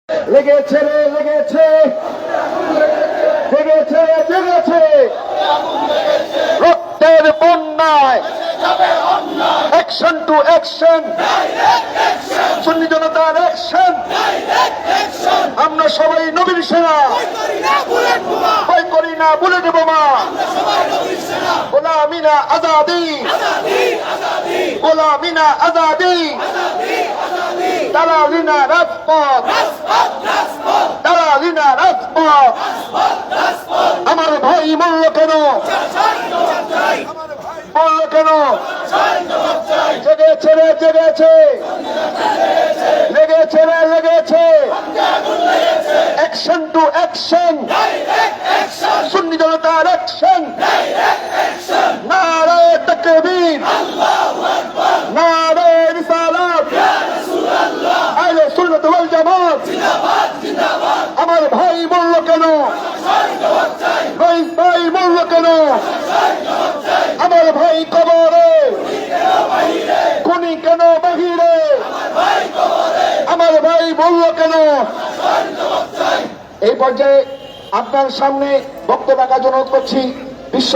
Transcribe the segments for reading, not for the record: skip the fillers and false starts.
লেগেছে রে লেগেছে, জেগেছে জেগেছে, রক্তের বন্যায় অ্যাকশন টু অ্যাকশন, সুন্নি জনতার অ্যাকশন। আমরা সবাই নবীর সেনা, ভয় করি না বুলেট বোমা। গোলামিনা আজাদি, গোলামিনা আজাদি, দালালিনা রাজপথ, দালালিনা রাজপথ। আমার ভাই মূল্য কেন, মূল্য কেন? জেগেছে রে জেগেছে, লেগেছে রে লেগেছে, অ্যাকশন টু অ্যাকশন, সুন্নি জনতার অ্যাকশন। নারে তাকবীর, নারে রিসালাত, আহলে সুন্নাত ওয়াল জামাত। আমার ভাই মূল্য কেন, রইস ভাই মূল্য কেন? আমার ভাই কবরে, খুনি কেন বাহিরে? আমার ভাই মূল্য কেন? এই পর্যায়ে আপনার সামনে বক্তব্য রাখার জন্য অনুরোধ করছি বিশ্ব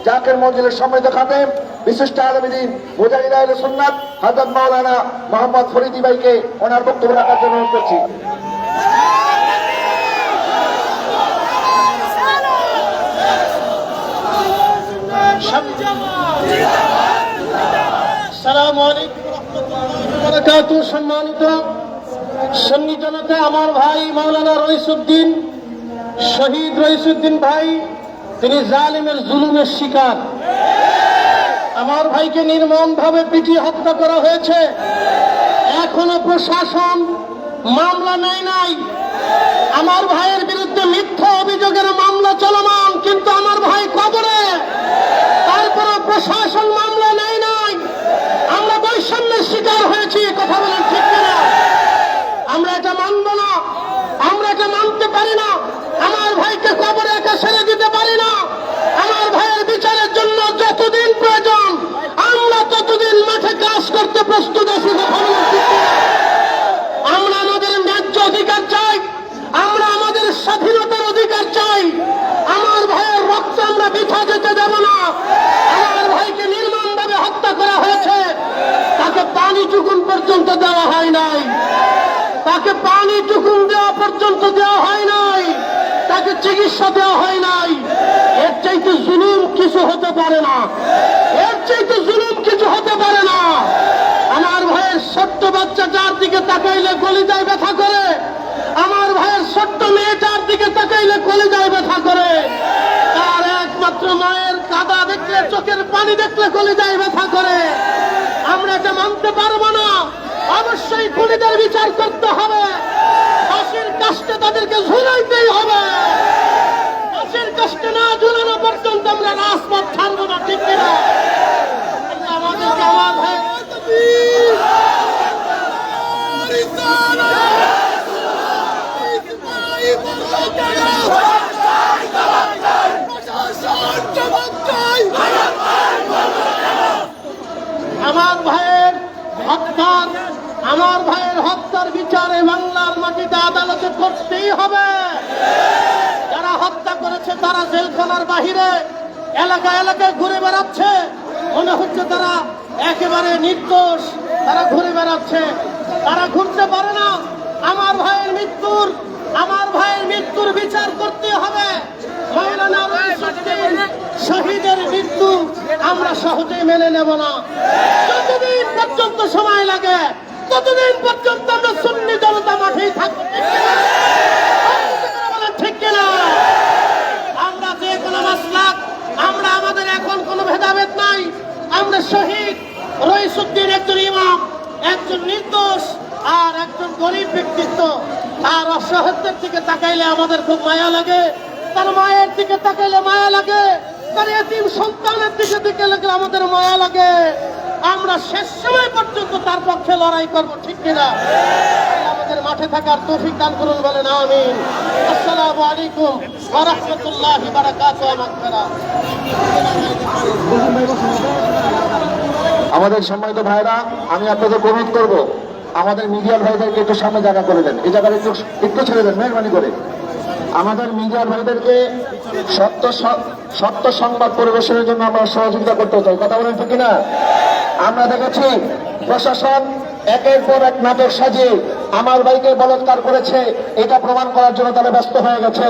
জাকের মঞ্জিলের সম্মানিত খাদেম বিশিষ্ট আলেম দ্বীন মুজাহিদ আহলে সুন্নাত হযরত মাওলানা মোহাম্মদ ফরিদী ভাইকে ওনার বক্তব্য রাখার জন্য অনুরোধ করছি। আসসালামু আলাইকুম ওয়া রাহমাতুল্লাহি ওয়া বারাকাতুহু। সম্মানিত সুন্নি জনতা, আমার ভাই মাওলানা রইসউদ্দিন, শহীদ রইসউদ্দিন ভাই, তিনি জালিমের জুলুমের শিকার। আমার ভাইকে নির্মমভাবে পিটিয়ে হত্যা করা হয়েছে। এখনো প্রশাসন মামলা নেয় নাই। আমার ভাইয়ের বিরুদ্ধে মিথ্যা অভিযোগের মামলা চলমান, কিন্তু আমার ভাই কবরে, তারপরে প্রশাসন মামলা নেয় নাই। আমরা বৈষম্যের শিকার হয়েছি, কথা বলেন ঠিক কিনা? আমরা এটা মানব না, আমরা এটা মানতে পারি না। আমার ভাইকে কবরে একা ছেড়ে দিতে পারি না। আমার ভাইয়ের বিচারের জন্য যতদিন প্রয়োজন আমরা ততদিন মাঠে কাজ করতে প্রস্তুত আছি, কথা বলেন ঠিক কিনা? আমরা আমাদের ন্যায্য অধিকার চাই, আমরা আমাদের স্বাধীনতার অধিকার চাই। আমার ভাইয়ের রক্ত আমরা বৃথা যেতে দেব না। আমার ভাইকে নির্মমভাবে হত্যা করা হয়েছে, তাকে পানি টুকুন পর্যন্ত দেওয়া হয় নাই, তাকে পানি টুকুন দেওয়া পর্যন্ত দেওয়া হয় নাই, তাকে চিকিৎসা দেওয়া হয় নাই। এর চাইতে জুলুম কিছু হতে পারে না, এর চাইতে জুলুম কিছু হতে পারে না। আমার ভাইয়ের ছোট্ট বাচ্চা যার দিকে তাকাইলে কলিজায় ব্যথা করে, আমার ভাইয়ের ছোট্ট মেয়ে যার দিকে তাকাইলে কলিজায় ব্যথা করে, তার একমাত্র মায়ের কাদা দেখলে, চোখের পানি দেখলে কলিজায় ব্যথা করে। আমরা এটা মানতে পারবো না। অবশ্যই খুনিদের বিচার করতে হবে, ফাঁসির কাস্টে তাদেরকে ঝুলাইতেই হবে। ফাঁসির কাস্টে না ঝুলানো পর্যন্ত আমরা রাজপথ ছাড়বো না, ঠিক কিনা? আমাদেরকে আমার ভাই আমার ভাইয়ের হত্যার বিচারে বাংলার মাটিতে আদালতে করতেই হবে। যারা হত্যা করেছে তারা জেলখানার বাহিরে এলাকা এলাকায় ঘুরে বেড়াচ্ছে, মনে হচ্ছে তারা একেবারে নির্দোষ, তারা ঘুরে বেড়াচ্ছে। তারা ঘুরতে পারে না। আমার ভাইয়ের মৃত্যুর বিচার করতে হবে। মাওলানা রইসউদ্দিন শহীদের মৃত্যু আমরা সহজেই মেনে নেব না। যতদিন পর্যন্ত সময় লাগে ততদিন পর্যন্ত আমরা সুন্নি জনতা মাঠেই থাকবো, ঠিক কিনা? আমরা যে কোনো মাসলাক, আমরা আমাদের এখন কোনো ভেদাভেদ নাই। আমরা শহীদ রইসউদ্দিন একজন ইমাম, একজন নির্দোষ আর একজন গরিব ব্যক্তিত্ব। আর অসহায়দের দিকে তাকাইলে আমাদের খুব মায়া লাগে, তার মায়ের দিকে তাকাইলে মায়া লাগে, তার এতিম সন্তানের দিকে দেখলে আমাদের মায়া লাগে। আমরা শেষ সময় পর্যন্ত তার পক্ষে লড়াই করব, ঠিক কিনা? আমাদের মাঠে থাকার তৌফিক দান করুন, বলেন আমিন। আসসালামু আলাইকুম ওয়া রাহমাতুল্লাহি ওয়া বারাকাতুহু। আমাদের সম্মানিত ভাইরা, আমি আপনাদের অনুরোধ করব আমাদের মিডিয়ার ভাইদেরকে একটু সামনে জায়গা করে দেন, এই জায়গাটা একটু একটু ছেড়ে দেন মেহরবানি করে। আমাদের মিডিয়ার ভাইদেরকে সত্য সংবাদ পরিবেশনের জন্য আমরা সহযোগিতা করতে চাই, কথা বলেন ঠিক কিনা? আমরা দেখেছি প্রশাসন একের পর এক নাটক সাজিয়ে আমার ভাইকে বলাৎকার করেছে, এটা প্রমাণ করার জন্য তারা ব্যস্ত হয়ে গেছে।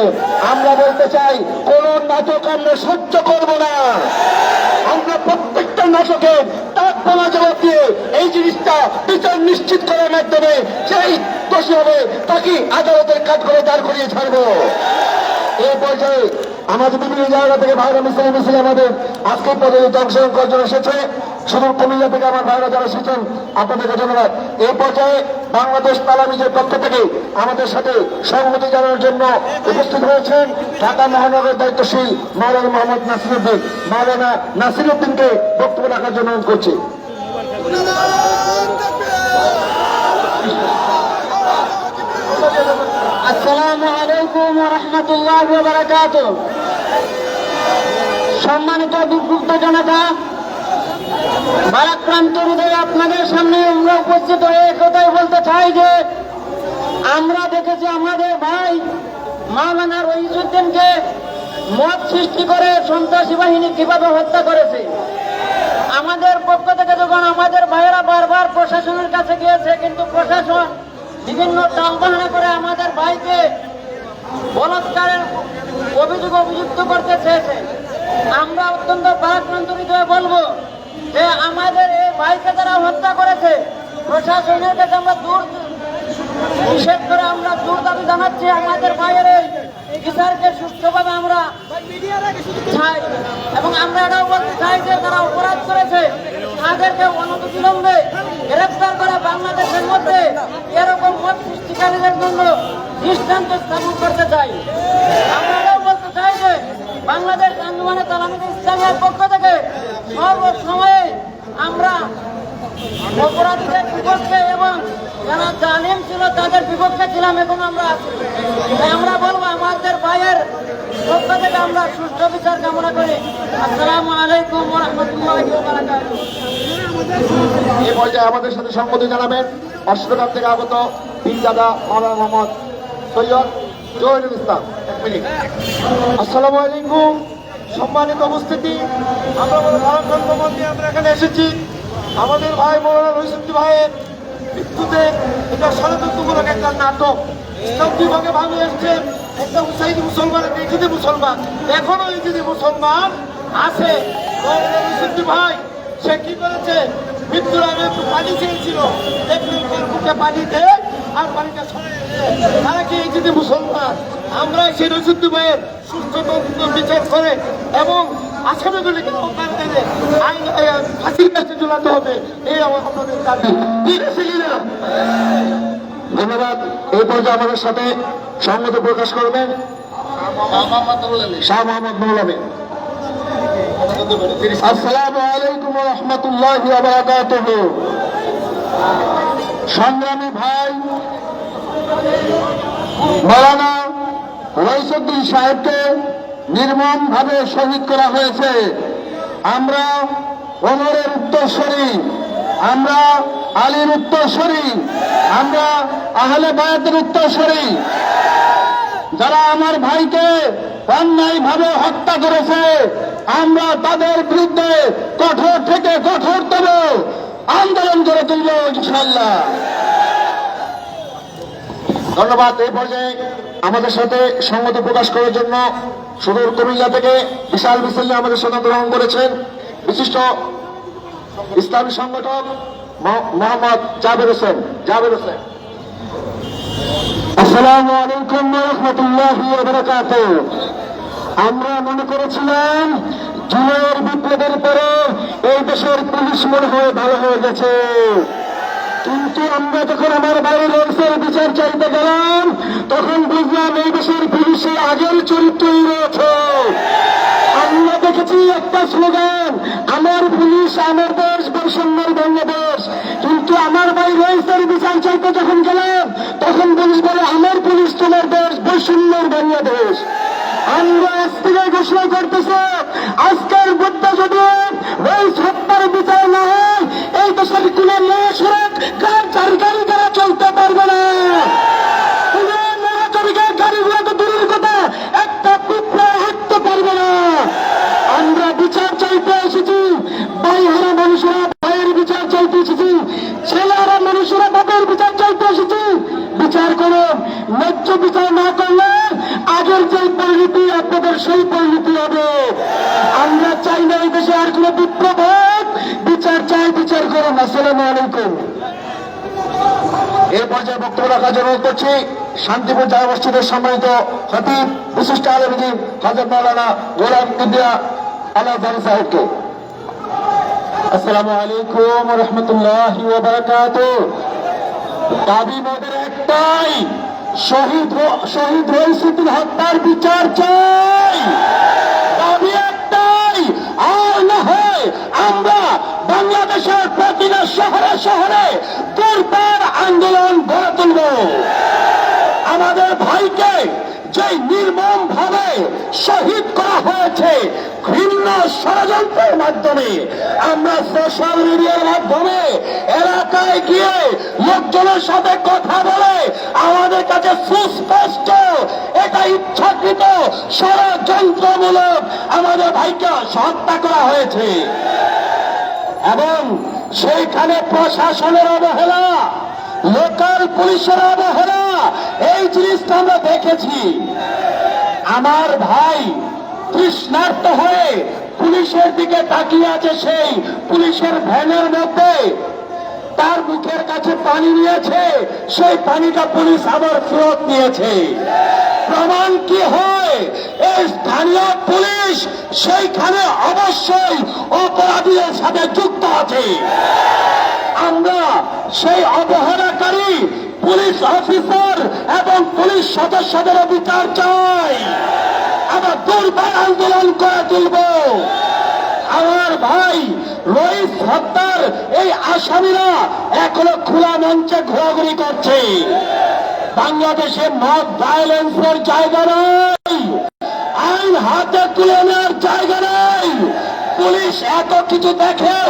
আমরা বলতে চাই কোন নাটক আমরা সহ্য করব না। আমরা প্রত্যেকটা নাটকে তার প্রমাণ জবাব দিয়ে এই জিনিসটা বিচার নিশ্চিত করার মাধ্যমে যেই দোষী হবে তাকে আদালতের কাজ করে দাঁড় করিয়ে ছাড়বো। এই পর্যায়ে আমাদের বিভিন্ন জায়গা থেকে ভাইরা মিছিল আমাদের আজকে পর্যন্ত অংশগ্রহণ করার জন্য এসেছে। শুধু কুমিল্লা থেকে আমার ভাইরা যারা এসেছেন আপনাদেরকে ধন্যবাদ। এই পর্যায়ে বাংলাদেশ তালামিজের পক্ষ থেকে আমাদের সাথে সংহতি জানানোর জন্য উপস্থিত হয়েছেন ঢাকা মহানগরের দায়িত্বশীল মাওলানা মোহাম্মদ নাসিরউদ্দিন। মাওলানা নাসিরউদ্দিনকে বক্তব্য রাখার জন্য অনুরোধ করছি। আসসালামু আলাইকুম ওয়া রাহমাতুল্লাহি ওয়া বারাকাতুহু। সম্মানিত বিক্ষুব্ধ জনতা, ভারাক্রান্ত হৃদয়ে আপনাদের সামনে আমরা উপস্থিত হয়ে একথাই বলতে চাই যে আমরা দেখেছি আমাদের ভাই মাওলানা রইসুদ্দিনকে মত সৃষ্টি করে সন্ত্রাসী বাহিনী কিভাবে হত্যা করেছে। আমাদের পক্ষ থেকে যখন আমাদের ভাইয়েরা বারবার প্রশাসনের কাছে গিয়েছে, কিন্তু প্রশাসন বিভিন্ন টালবাহানা করে আমাদের ভাইকে বলাৎকারের অভিযুক্ত করতে চেয়েছে। আমরা অত্যন্ত ভারাক্রান্ত হৃদয়ে বলবো যে আমাদের এই ভাইকে যারা হত্যা করেছে প্রশাসনের কাছে আমরা নিষেধ করে আমরা জোর দাবি জানাচ্ছি আমাদের ভাইয়ের এই বিচারকে সুষ্ঠুভাবে আমরা চাই। এবং আমরা এটাও বলতে চাই যে যারা অপরাধ করেছে তাদেরকে অনতিবিলম্বে গ্রেফতার করে বাংলাদেশের মধ্যে এরকম মত সৃষ্টিকারীদের জন্য দৃষ্টান্ত স্থাপন করতে চাই। আমরা এটাও বলতে চাই যে বাংলাদেশ আন্দোলনে তালামিদ ইসলামের পক্ষ থেকে সর্বসময়ে আমরা অপরাধীদের বিপক্ষে এবং যারা জালিম ছিল তাদের বিপক্ষে ছিলাম, এখন আমরা আছি। তাই আমরা বলবো আমাদের ভাইয়ের পক্ষ থেকে আমরা সুষ্ঠু বিচার কামনা করি। আসসালামু আলাইকুম ওয়া রাহমাতুল্লাহি ওয়া বারাকাতুহু। এই পর্যায়ে আমাদের সাথে সংহতি জানাবেন অষ্টগ্রাম থেকে আগত পীরজাদা মাওলানা মোহাম্মদ সৈয়দ জহিরুল ইসলাম। এক মিনিট। আসসালামু আলাইকুম। সম্মানিত উপস্থিতি, আমরা ভারাক্রান্ত মন নিয়ে আমরা এখানে এসেছি। আমাদের ভাই মাওলানা রইসুদ্দিন ভাইয়ের মৃত্যুতে এটা ষড়যন্ত্রমূলক একটা নাটক। ইসলাম দুই ভাগে ভাগে এসছেন, একটা হুসাইনি মুসলমান, একটা ইজিদি মুসলমান। এখনো ইজিদি মুসলমান আছে। মাওলানা রইসুদ্দিন ভাই সে কি করেছে, মৃত্যুর আগে একটু পানি চেয়েছিল, দেখলেন মুখে পানি দেয় আর পানিটা সরে গেছে। তারা কি ইজিদি মুসলমান? আমরা সেই রইসুদ্দিন ভাইয়ের সুস্থ বিচার করে এবং আসামিগুলিকে ফাঁসির কাছে ঝুলাতে হবে, এই আমাদের দাবি। ধন্যবাদ। এই পর্যায়ে আমাদের সাথে সংহতি প্রকাশ করবেন শাহ মোহাম্মদ মৌলভী। আসসালামু আলাইকুম ওয়া রাহমাতুল্লাহি ওয়া বারাকাতুহু। সংগ্রামী ভাই মাওলানা রইসুদ্দিন সাহেবকে নির্মমভাবে শহীদ করা হয়েছে। আমরা ওমরের উত্তরসূরি, আমরা আলীর উত্তরসূরি, আমরা আহলে বায়াতের উত্তরসূরি। যারা আমার ভাইকে অন্যায়ভাবে হত্যা করেছে আমরা তাদের বিরুদ্ধে কঠোর থেকে কঠোরতম আন্দোলন করে তুলব ইনশাআল্লাহ। ধন্যবাদ। এই পর্যায়ে আমাদের সাথে সংহতি প্রকাশ করার জন্য সুদূর কুমিল্লা থেকে বিশাল মিছিল আমাদের সাথে গ্রহণ করেছেন বিশিষ্ট ইসলামী সংগঠক মোহাম্মদ জাবের হোসেন। আসসালামু আলাইকুম ওয়া রাহমাতুল্লাহি ওয়া বারাকাতুহু। আমরা মনে করেছিলাম জুলাইয়ের বিপ্লবের পরে এই দেশের পুলিশ মনে হয় ভালো হয়ে গেছে, কিন্তু আমরা যখন আমার বাড়ির রয়েছে বিচার চাইতে গেলাম তখন বুঝলাম এই দেশের পুলিশে আগের চরিত্রই রয়েছে। আমরা দেখেছি একটা স্লোগান, আমার পুলিশ আমার দেশ, বৈষম্যের বাংলাদেশ, কিন্তু আমার ভাই রয়েছের বিচার চাইতে যখন গেলাম তখন পুলিশ বলে আমার পুলিশ তোমার দেশ, বৈষম্যের বাংলাদেশ। আমরা আজ থেকে ঘোষণা করতেছে আজকের মধ্যে যদি ওই হত্যার বিচার না হয় এই দেশের কোন মহাসড়ক গাড়ি দ্বারা চলতে পারবে না। কোন মহাসড়কের গাড়িগুলো তো দূরের কথা, একটা পিঁপড়া হাঁটতে পারবে না। আমরা বিচার চাইতে এসেছি, ভাইহারা মানুষেরা ভাইয়ের বিচার চাইতে এসেছি, ছেলেরা মানুষেরা বাপের বিচার চাইতে এসেছি। বিচার করুন, ন্যায্য বিচার না করলে আগের যে পরিণতি আপনাদের সেই পরিণতি হবে। আমরা চাই না এই দেশে আর কোন বিপ্লব হোক, বিচার চাই, বিচার করুন। আসসালামু আলাইকুম। এই পর্যায়ে বক্তব্য রাখার জন্য অনুরোধ করছি শান্তিপুর জামে মসজিদের সম্মানিত খতিব বিশিষ্ট আলেমদ্বীন হযরত মাওলানা গোলাম কিবরিয়া আল-আজহারী সাহেবকে। আসসালামু আলাইকুম ওয়া রাহমাতুল্লাহি ওয়া বারাকাতুহু। দাবি মোদের একটাই, শহীদ রইসুদ্দিন হত্যার বিচার চাই। দাবি একটাই, আর না হয় আমরা বাংলাদেশের প্রতিটা শহরে শহরে দুর্বার আন্দোলন গড়ে তুলব। আমাদের ভাইকে যে নির্মম ভাবে শহীদ করা হয়েছে ঘৃণ্য ষড়যন্ত্রের মাধ্যমে, আমরা সোশ্যাল মিডিয়ার মাধ্যমে এলাকায় গিয়ে লোকজনের সাথে কথা বলে আমাদের কাছে সুস্পষ্ট এটা ইচ্ছাকৃত ষড়যন্ত্রমূলক আমাদের ভাইকে হত্যা করা হয়েছে এবং সেইখানে প্রশাসনের অবহেলা, লোকাল পুলিশের অবহেলা, এই জিনিসটা আমরা দেখেছি। আমার ভাই তৃষ্ণার্ত হয়ে পুলিশের দিকে তাকিয়ে আছে, সেই পুলিশের ভ্যানের মধ্যে তার মুখের কাছে পানি নিয়েছে, সেই পানিটা পুলিশ আবার ফেরত নিয়েছে। প্রমাণ কি হয়? এই স্থানীয় পুলিশ সেইখানে অবশ্যই অপরাধীদের সাথে যুক্ত আছে। আমরা সেই অবহেলাকারী পুলিশ অফিসার এবং পুলিশ সদস্যদের বিচার চাই। আমরা দুর্বার আন্দোলন করে তুলব। আমার ভাই রইস হত্যার এই আসামিরা এখনো খোলা মঞ্চে ঘোরাঘুরি করছে। বাংলাদেশে মব ভায়োলেন্সের জায়গা নেই, আইন হাতে তুলে নেওয়ার জায়গা নেই। পুলিশ এত কিছু দেখেও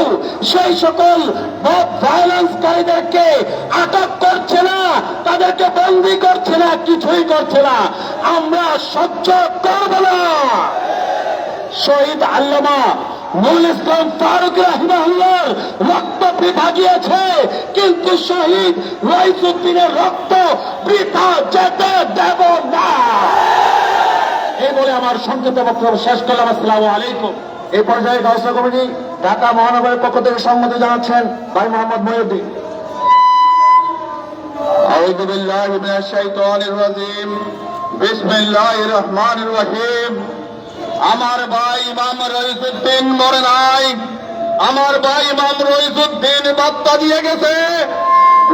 সেই সকল মব ভায়োলেন্সকারীদেরকে আটক করছে না, তাদেরকে বন্দী করছে না, কিছুই করছে না। আমরা সহ্য করব না। শহীদ আল্লামা নুরুল ইসলাম ফারুক রাহিমাহুল্লাহর রক্ত বৃথা গিয়েছে, কিন্তু শহীদ রইসুদ্দিনের রক্ত বৃথা যেতে দেব না। এই বলে আমার সংক্ষিপ্ত বক্তব্য শেষ করলাম। আসসালামু আলাইকুম। এই পর্যায়ে গাউসিয়া কমিটি ঢাকা মহানগরের পক্ষ থেকে সম্মতি জানাচ্ছেন ভাই মোহাম্মদ মহিউদ্দিন। আউযু বিল্লাহি মিনাশ শাইতানির রাজিম। বিসমিল্লাহির রহমানির রহিম। আমার ভাই ইমাম রইসুদ্দিন মরে নাই। আমার ভাই ইমাম রইসুদ্দিন বার্তা দিয়ে গেছে,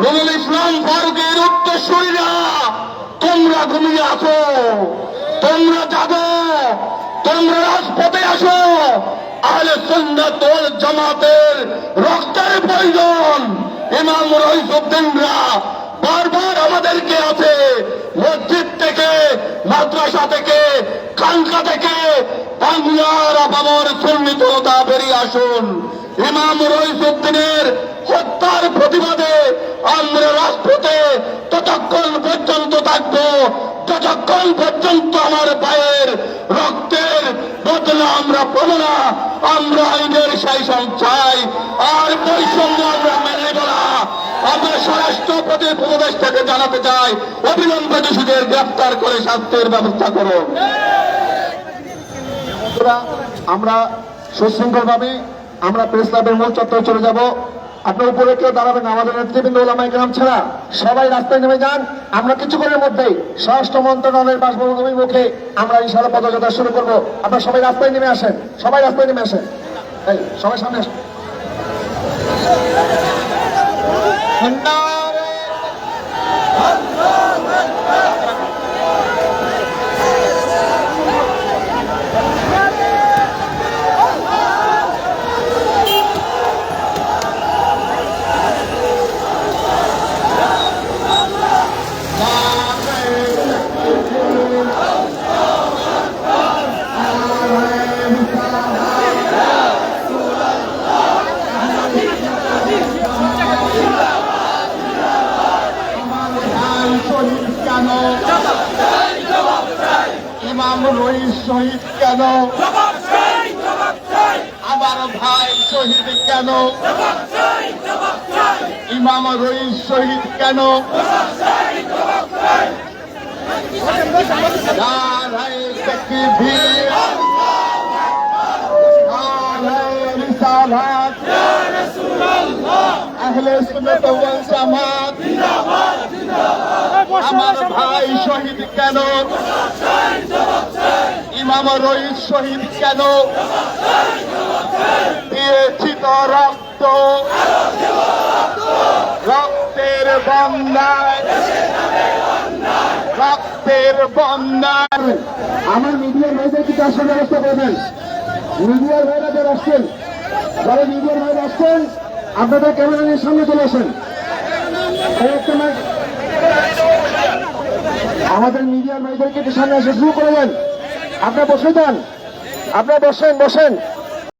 নুরুল ইসলাম ফারুকের উত্তরসূরিরা তোমরা ঘুমিয়ে আছো, তোমরা জাগো, তোমরা রাজপথে আসো। আহলে সুন্নাত ওয়াল জামাতের রক্তের প্রয়োজন। ইমাম রইসুদ্দিনরা বারবার আমাদেরকে আছে মসজিদ থেকে, মাদ্রাসা থেকে, খানকা থেকে, বাংলার আপামর সুন্নি জনতা বেরিয়ে আসুন। ইমাম রইসুদ্দিনের হত্যার প্রতিবাদে আমরা রাজপথে ততক্ষণ পর্যন্ত থাকবো যতক্ষণ পর্যন্ত আমার ভাইয়ের রক্তের বদলা আমরা পাবো না। আমরা আইনের শাসন চাই, আর বৈষম্য আমরা মেনে নেব না। আমরা স্বরাষ্ট্র উপদেষ্টাকে জানাতে চাই, অবিলম্বে দোষীদের গ্রেফতার করে শাস্তির ব্যবস্থা করুন। আমরা সুশৃঙ্খল ভাবে আমরা প্রেস ক্লাবের মূল চত্বরে চলে যাব। আপনার উপরে কেউ দাঁড়াবেন, আমাদের নেতৃবৃন্দ ওলামায়ে কেরাম ছাড়া সবাই রাস্তায় নেমে যান। আমরা কিছুক্ষণের মধ্যেই স্বরাষ্ট্র মন্ত্রণালয়ের বাসভবন অভিমুখে আমরা ইনশাআল্লাহ পদযাত্রা শুরু করবো। আপনারা সবাই রাস্তায় নেমে আসেন, সবাই রাস্তায় নেমে আসেন, সবাই সামনে আসেন। শহীদ কেন? ইমাম রইস শহীদ কেন? আমার ভাই শহীদ কেন? ইমাম রইস শহীদ কেন? নারায়ে তাকবীর, নারায়ে রিসালাত, আহলে সুন্নাত ওয়াল জামাত। আমার ভাই শহীদ কেন? ইমাম রইস শহীদ কেন? দিয়েছি তো রক্ত, রক্তের বন্যায়, রক্তের বন্যায়। আমার মিডিয়ার ভাইদের কিছু আসার ব্যবস্থা করবেন। মিডিয়ার ভাইরা যারা আসছেন, যারা মিডিয়ার ভাইরা আসছেন, আপনাদের ক্যামেরা নিয়ে সামনে চলে আসেন। এই একটা আমাদের মিডিয়ার ভাইদেরকে একটু সামনে আসে শুরু করে দেন। আপনারা বসে যান, আপনারা বসেন।